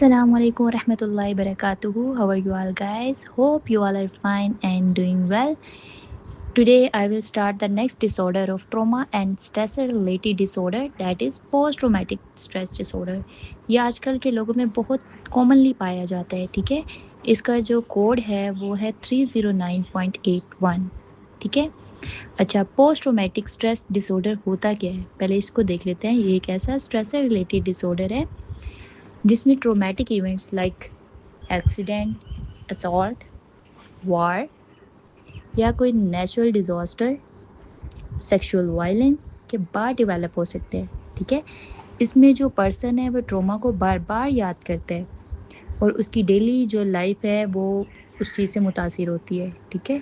Assalamu alaikum warahmatullahi wabarakatuh. How are you all guys? Hope you all are fine and doing well. Today I will start the next disorder of trauma and stress related disorder, that is post traumatic stress disorder. ये आजकल के लोगों में बहुत commonly पाया जाता है, ठीक है। इसका जो कोड है वो है 309.81, ठीक है। अच्छा, पोस्ट ट्रोमेटिक स्ट्रेस डिसऑर्डर होता क्या है, पहले इसको देख लेते हैं। ये एक ऐसा स्ट्रेस रिलेटेड डिसऑर्डर है जिसमें traumatic events like accident, assault, war या कोई नेचुरल डिजास्टर, सेक्सुअल वायलेंस के बाद डेवलप हो सकते हैं, ठीक है। इसमें जो पर्सन है वो ट्रोमा को बार बार याद करता है और उसकी डेली जो लाइफ है वो उस चीज़ से मुतासिर होती है, ठीक है।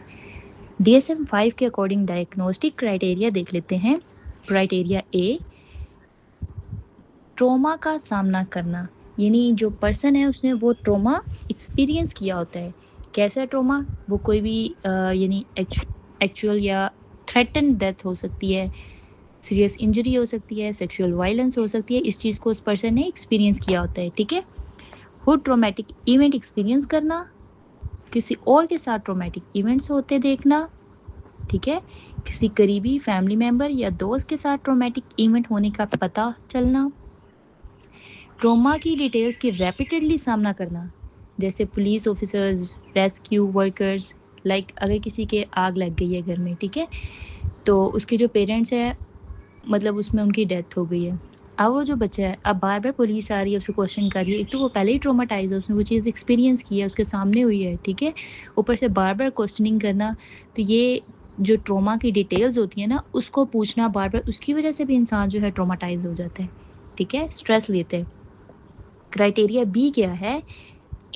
DSM-5 के अकॉर्डिंग डायग्नोस्टिक क्राइटेरिया देख लेते हैं। क्राइटेरिया ए, ट्रोमा का सामना करना, यानी जो पर्सन है उसने वो ट्रोमा एक्सपीरियंस किया होता है। कैसा ट्रोमा? वो कोई भी यानी एक्चुअल या थ्रेटन डेथ हो सकती है, सीरियस इंजरी हो सकती है, सेक्सुअल वायलेंस हो सकती है। इस चीज़ को उस पर्सन ने एक्सपीरियंस किया होता है, ठीक है। वो ट्रोमेटिक इवेंट एक्सपीरियंस करना, किसी और के साथ ट्रोमेटिक इवेंट्स होते देखना, ठीक है। किसी करीबी फैमिली मेम्बर या दोस्त के साथ ट्रोमेटिक इवेंट होने का पता चलना, ट्रोमा की डिटेल्स की रैपिडली सामना करना, जैसे police officers, rescue workers, like अगर किसी के आग लग गई है घर में, ठीक है, तो उसके जो पेरेंट्स हैं, मतलब उसमें उनकी डेथ हो गई है। अब वो जो बच्चा है, अब बार बार पुलिस आ रही है, उसको क्वेश्चन कर रही है। एक तो वो पहले ही ट्रोमाटाइज है, उसने वो चीज़ एक्सपीरियंस की है, उसके सामने हुई है, ठीक है। ऊपर से बार बार क्वेश्चनिंग करना, तो ये जो ट्रोमा की डिटेल्स होती है ना, उसको पूछना बार बार, उसकी वजह से भी इंसान जो है ट्रोमाटाइज हो जाता है, ठीक है, स्ट्रेस लेते हैं। क्राइटेरिया बी क्या है?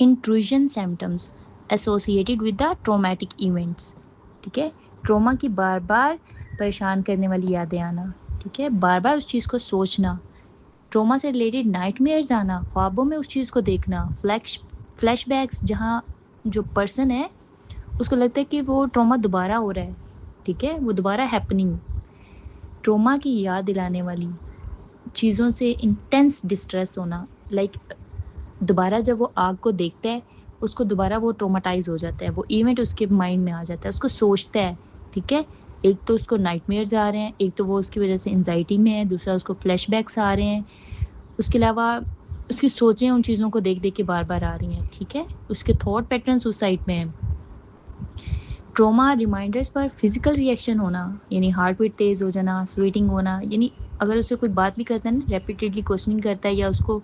Intrusion symptoms associated with the traumatic events, ठीक है। ट्रोमा की बार बार परेशान करने वाली यादें आना, ठीक है, बार बार उस चीज़ को सोचना, ट्रोमा से रिलेटेड नाइटमेयर्स आना, ख्वाबों में उस चीज़ को देखना, फ्लैशबैक्स, जहाँ जो पर्सन है उसको लगता है कि वो ट्रोमा दोबारा हो रहा है, ठीक है, वो दोबारा हैपनिंग, ट्रोमा की याद दिलाने वाली चीज़ों से इंटेंस डिस्ट्रेस होना, लाइक दोबारा जब वो आग को देखता है, उसको दोबारा वो ट्रोमाटाइज हो जाता है, वो इवेंट उसके माइंड में आ जाता है, उसको सोचता है, ठीक है। एक तो उसको नाइटमेयर्स आ रहे हैं, एक तो वो उसकी वजह से एंजाइटी में है, दूसरा उसको फ्लैशबैक्स आ रहे हैं, उसके अलावा उसकी सोचें उन चीज़ों को देख देख के बार बार आ रही हैं, ठीक है। उसके थॉट पैटर्न्स उस साइड में हैं। ट्रोमा रिमाइंडर्स पर फिजिकल रिएक्शन होना, यानी हार्ट बीट तेज़ हो जाना, स्वेटिंग होना, यानी अगर उससे कोई बात भी करता है ना, रेपिटेडली क्वेश्चनिंग करता है या उसको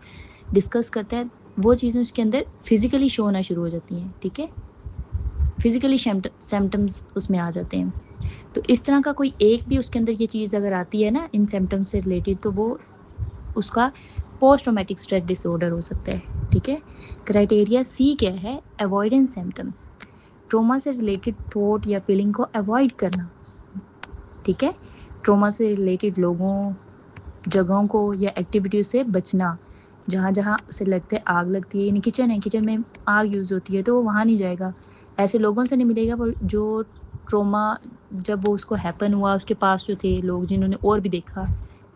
डिस्कस करता है, वो चीज़ें उसके अंदर फिजिकली शो होना शुरू हो जाती हैं, ठीक है। फिजिकली सिम्टम्स उसमें आ जाते हैं। तो इस तरह का कोई एक भी उसके अंदर ये चीज़ अगर आती है ना इन सिम्टम्स से रिलेटेड, तो वो उसका पोस्ट ट्रोमेटिक स्ट्रेस डिसऑर्डर हो सकता है, ठीक है। क्राइटेरिया सी क्या है? अवॉइडेंस सिम्टम्स, ट्रोमा से रिलेटेड थॉट या फीलिंग को अवॉइड करना, ठीक है। ट्रोमा से रिलेटेड लोगों, जगहों को या एक्टिविटीज़ से बचना, जहाँ जहाँ उसे लगता है आग लगती है, यानी किचन है, किचन में आग यूज़ होती है तो वो वहाँ नहीं जाएगा, ऐसे लोगों से नहीं मिलेगा। वो जो ट्रोमा जब वो उसको हैपन हुआ, उसके पास जो थे लोग जिन्होंने और भी देखा,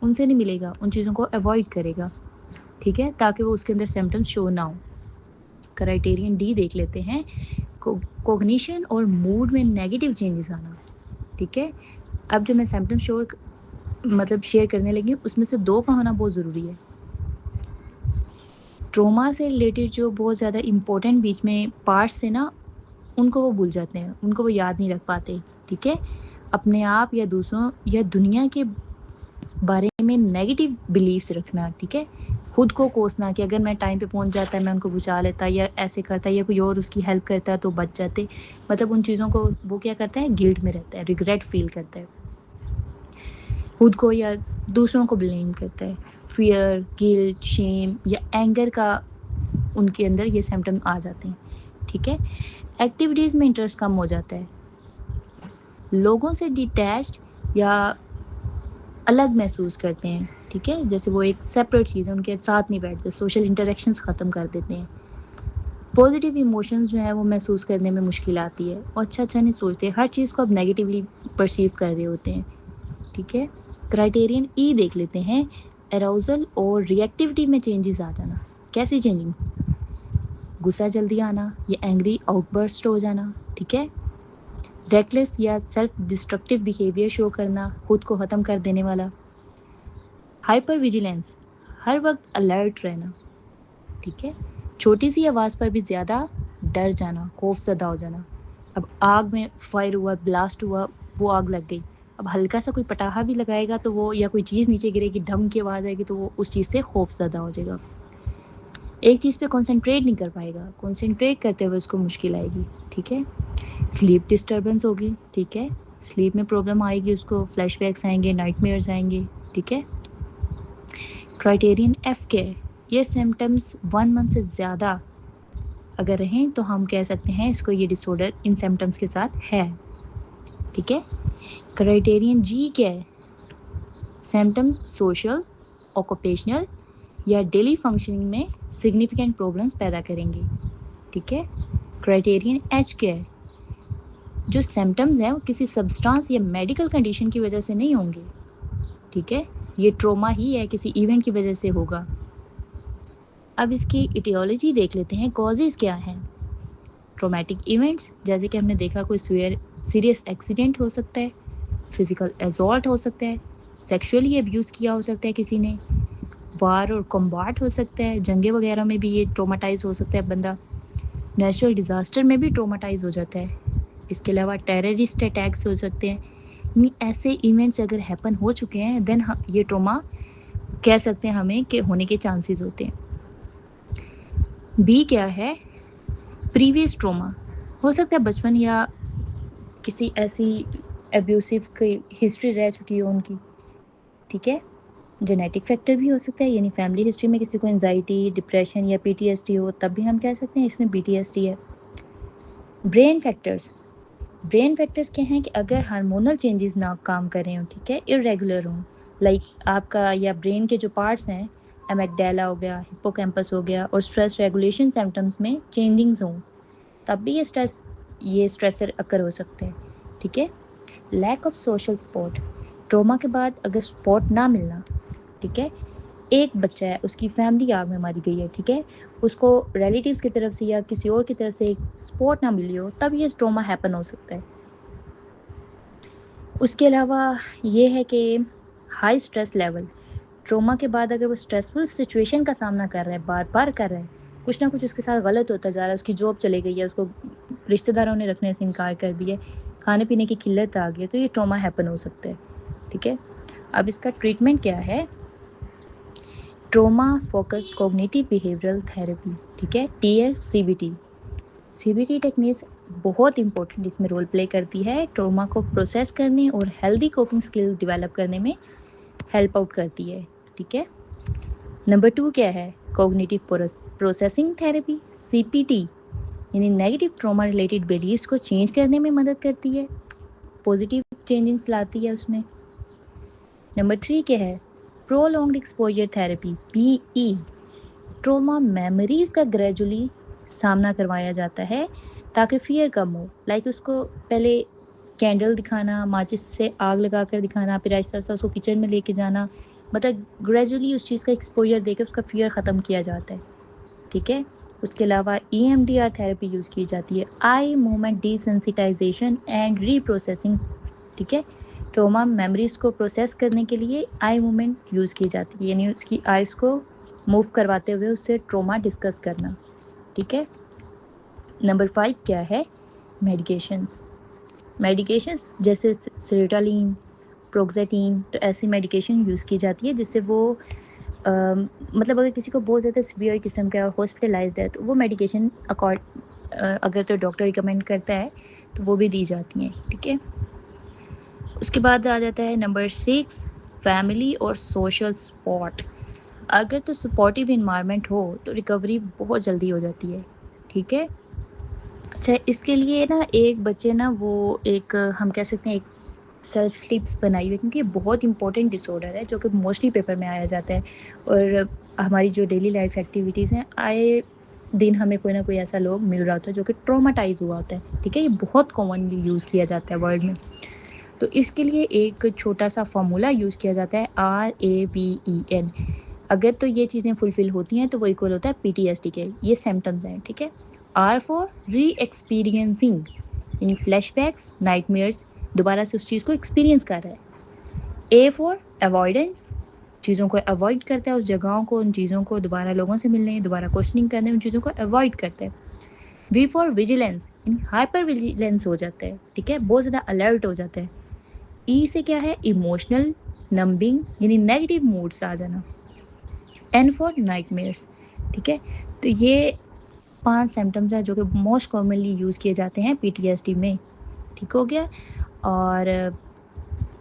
उनसे नहीं मिलेगा, उन चीज़ों को अवॉइड करेगा, ठीक है, ताकि वो उसके अंदर सिम्टम्स शो ना हो। क्राइटेरियन डी देख लेते हैं। कोग्निशन और मूड में नेगेटिव चेंजेस आना, ठीक है। अब जो मैं सिम्टम्स शेयर करने लगी, उसमें से दो का होना बहुत ज़रूरी है। ट्रोमा से रिलेटेड जो बहुत ज़्यादा इम्पोर्टेंट बीच में पार्ट्स थे ना, उनको वो भूल जाते हैं, उनको वो याद नहीं रख पाते, ठीक है। अपने आप या दूसरों या दुनिया के बारे में नेगेटिव बिलीव्स रखना, ठीक है। खुद को कोसना कि अगर मैं टाइम पे पहुंच जाता है, मैं उनको बचा लेता, या ऐसे करता, या कोई और उसकी हेल्प करता तो बच जाते, मतलब उन चीज़ों को वो क्या करता है, गिल्ट में रहता है, रिग्रेट फील करता है, खुद को या दूसरों को ब्लेम करता है, फियर, गिल्ट, शेम या एंगर का उनके अंदर ये सिम्टम आ जाते हैं, ठीक है। एक्टिविटीज़ में इंटरेस्ट कम हो जाता है, लोगों से डिटैच्ड या अलग महसूस करते हैं, ठीक है, जैसे वो एक सेपरेट चीज़ है, उनके साथ नहीं बैठते, सोशल इंटरेक्शंस ख़त्म कर देते हैं। पॉजिटिव इमोशंस जो है वो महसूस करने में मुश्किल आती है, और अच्छा अच्छा नहीं सोचते, हर चीज़ को अब नेगेटिवली परसीव कर रहे होते हैं, ठीक है। क्राइटेरियन ई देख लेते हैं। अराउजल और रिएक्टिविटी में चेंजेस आ जाना, कैसी चेंजिंग? गुस्सा जल्दी आना या एंग्री आउटबर्स्ट हो जाना, ठीक है। रेकलेस या सेल्फ डिस्ट्रक्टिव बिहेवियर शो करना, खुद को ख़त्म कर देने वाला। हाइपर विजिलेंस, हर वक्त अलर्ट रहना, ठीक है। छोटी सी आवाज़ पर भी ज़्यादा डर जाना, खौफज़दा हो जाना। अब आग में फायर हुआ, ब्लास्ट हुआ, वो आग लग गई, अब हल्का सा कोई पटाखा भी लगाएगा तो वो, या कोई चीज़ नीचे गिरेगी, ढम की आवाज़ आएगी तो वो उस चीज़ से खौफज़दा हो जाएगा। एक चीज़ पे कंसंट्रेट नहीं कर पाएगा, कंसंट्रेट करते हुए उसको मुश्किल आएगी, ठीक है। स्लीप डिस्टर्बेंस होगी, ठीक है, स्लीप में प्रॉब्लम आएगी, उसको फ्लैशबैक्स आएंगे, नाइटमेयर्स आएंगे, ठीक है। क्राइटेरियन एफ के, ये सिम्टम्स 1 मंथ से ज़्यादा अगर रहें तो हम कह सकते हैं इसको ये डिसऑर्डर इन सिम्टम्स के साथ है, ठीक है। क्राइटेरियन जी क्या है? सिम्टम्स सोशल, ऑक्यूपेशनल या डेली फंक्शनिंग में सिग्निफिकेंट प्रॉब्लम्स पैदा करेंगे, ठीक है। क्राइटेरियन एच क्या है? जो सिम्टम्स हैं वो किसी सब्सटेंस या मेडिकल कंडीशन की वजह से नहीं होंगे, ठीक है, ये ट्रॉमा ही है, किसी इवेंट की वजह से होगा। अब इसकी इटियोलॉजी देख लेते हैं, कॉजेज़ क्या हैं। ट्रॉमेटिक इवेंट्स, जैसे कि हमने देखा कोई सीरियस एक्सीडेंट हो सकता है, फिजिकल असॉल्ट हो सकता है, सेक्सुअली अब्यूज़ किया हो सकता है किसी ने, वार और कॉम्बाट हो सकता है, जंगे वगैरह में भी ये ट्रॉमाटाइज हो सकता है बंदा, नेचुरल डिज़ास्टर में भी ट्रॉमाटाइज हो जाता है, इसके अलावा टेररिस्ट अटैक्स हो सकते हैं। ऐसे इवेंट्स अगर हैपन हो चुके हैं देन ये ट्रॉमा कह सकते हैं हमें कि होने के चांसेस होते हैं। बी क्या है? प्रीवियस ट्रॉमा, हो सकता है बचपन या किसी ऐसी एब्यूसिव की हिस्ट्री रह चुकी हो उनकी, ठीक है। जेनेटिक फैक्टर भी हो सकता है, यानी फैमिली हिस्ट्री में किसी को एंजाइटी, डिप्रेशन या पीटीएसडी हो, तब भी हम कह सकते हैं इसमें पीटीएसडी है। ब्रेन फैक्टर्स, ब्रेन फैक्टर्स क्या हैं कि अगर हार्मोनल चेंजेस ना काम कर रहे हों, ठीक है, इरेगुलर हों, लाइक आपका या ब्रेन के जो पार्ट्स हैं, एमिगडाला हो गया, हिप्पोकैम्पस हो गया, और स्ट्रेस रेगुलेशन सिम्टम्स में चेंजिंग्स हों, तब भी ये स्ट्रेसर अकर हो सकते हैं, ठीक है। Lack of social support, trauma के बाद अगर सपोर्ट ना मिलना, ठीक है, एक बच्चा है उसकी फैमिली आग में मारी गई है, ठीक है, उसको रिलेटिव्स की तरफ से या किसी और की तरफ से एक सपोर्ट ना मिली हो, तब ये ट्रॉमा हैपन हो सकता है। उसके अलावा ये है कि हाई स्ट्रेस लेवल, ट्रॉमा के बाद अगर वो स्ट्रेसफुल सिचुएशन का सामना कर रहा है, बार बार कर रहा है, कुछ ना कुछ उसके साथ गलत होता जा रहा है, उसकी जॉब चली गई है, उसको रिश्तेदारों ने रखने से इनकार कर दिया, खाने पीने की किल्लत आ गई, तो ये ट्रॉमा हैपन हो सकता है, ठीक है। अब इसका ट्रीटमेंट क्या है? Trauma focused cognitive behavioural therapy, ठीक है, TFCBT। CBT टेक्निक्स बहुत इंपॉर्टेंट इसमें रोल प्ले करती है, ट्रॉमा को प्रोसेस करने और हेल्दी कोपिंग स्किल डेवलप करने में हेल्प आउट करती है, ठीक है। नंबर 2 क्या है? कॉग्निटिव प्रोसेसिंग थेरेपी, CPT, यानी नेगेटिव ट्रॉमा रिलेटेड बिलीव्स को चेंज करने में मदद करती है, पॉजिटिव चेंजिंग्स लाती है उसमें। नंबर 3 क्या है? Prolonged exposure therapy, PE, trauma memories का ग्रेजुअली सामना करवाया जाता है ताकि फियर कम हो, लाइक उसको पहले कैंडल दिखाना, माचिस से आग लगा कर दिखाना, फिर आहिस्ता आहिस्ता उसको किचन में लेके जाना, मतलब ग्रेजुअली उस चीज़ का एक्सपोजर देकर उसका फियर ख़त्म किया जाता है, ठीक है। उसके अलावा EMDR थेरेपी यूज़ की जाती है, eye movement desensitization and reprocessing, ठीक है। ट्रॉमा मेमोरीज को प्रोसेस करने के लिए आई मूवमेंट यूज़ की जाती है, यानी उसकी आइज़ को मूव करवाते हुए उससे ट्रॉमा डिस्कस करना, ठीक है। नंबर 5 क्या है? मेडिकेशंस जैसे सेरोटोनिन, प्रोक्सेटिन, तो ऐसी मेडिकेशन यूज़ की जाती है जिससे वो मतलब अगर किसी को बहुत ज़्यादा सीवियर किस्म का हॉस्पिटलाइज्ड है तो वो मेडिकेशन अगर तो डॉक्टर रिकमेंड करता है तो वो भी दी जाती हैं, ठीक है। उसके बाद आ जाता है नंबर 6, फैमिली और सोशल सपोर्ट। अगर तो सपोर्टिव इन्वायरमेंट हो तो रिकवरी बहुत जल्दी हो जाती है, ठीक है। अच्छा, इसके लिए ना एक बच्चे ना वो एक हम कह सकते हैं एक सेल्फ टिप्स बनाई हुई है, क्योंकि ये बहुत इंपॉर्टेंट डिसऑर्डर है जो कि मोस्टली पेपर में आया जाता है, और हमारी जो डेली लाइफ एक्टिविटीज़ हैं, आए दिन हमें कोई ना कोई ऐसा लोग मिल रहा होता है जो कि ट्रॉमाटाइज हुआ होता है, ठीक है, ये बहुत कॉमनली यूज़ किया जाता है वर्ल्ड में। तो इसके लिए एक छोटा सा फार्मूला यूज़ किया जाता है, RAVEN। अगर तो ये चीज़ें फुलफिल होती हैं तो वो इक्वल होता है पीटीएसडी के। ये सिम्टम्स हैं, ठीक है। आर फॉर री एक्सपीरियंसिंग, यानी फ्लैशबैक्स, नाइटमेयर्स, दोबारा से उस चीज़ को एक्सपीरियंस कर रहा है। ए फॉर अवॉइडेंस, चीज़ों को अवॉइड करता है, उस जगहों को, उन चीज़ों को, दोबारा लोगों से मिलने, दोबारा क्वेश्चनिंग करने, उन चीज़ों को अवॉइड करता है। V for vigilance, hyper vigilance हो जाता है, ठीक है, बहुत ज़्यादा अलर्ट हो जाता है। ई से क्या है, इमोशनल नंबिंग, यानी नेगेटिव मूड्स आ जाना। एन फॉर नाइटमेयर्स, ठीक है। तो ये 5 सिम्पटम्स हैं जो कि मोस्ट कॉमनली यूज़ किए जाते हैं पीटीएसडी में, ठीक हो गया। और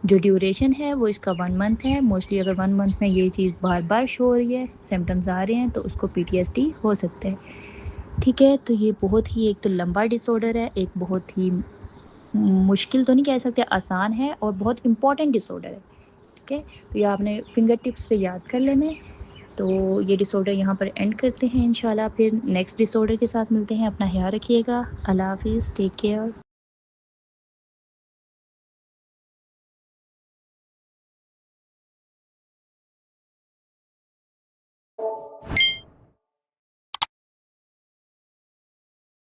जो ड्यूरेशन है वो इसका 1 मंथ है। मोस्टली अगर 1 मंथ में ये चीज़ बार-बार शो हो रही है, सिम्पटम्स आ रहे हैं, तो उसको पीटीएसडी हो सकता है, ठीक है। तो ये बहुत ही एक तो लंबा डिसऑर्डर है, एक बहुत ही मुश्किल तो नहीं कह सकते, आसान है, और बहुत इम्पॉर्टेंट डिसऑर्डर है, ठीक है। तो ये आपने फिंगर टिप्स पे याद कर लेना है। तो ये डिसऑर्डर यहाँ पर एंड करते हैं इंशाल्लाह, फिर नेक्स्ट डिसऑर्डर के साथ मिलते हैं। अपना ख्याल रखिएगा। अल्लाह हाफ़िज़, टेक केयर।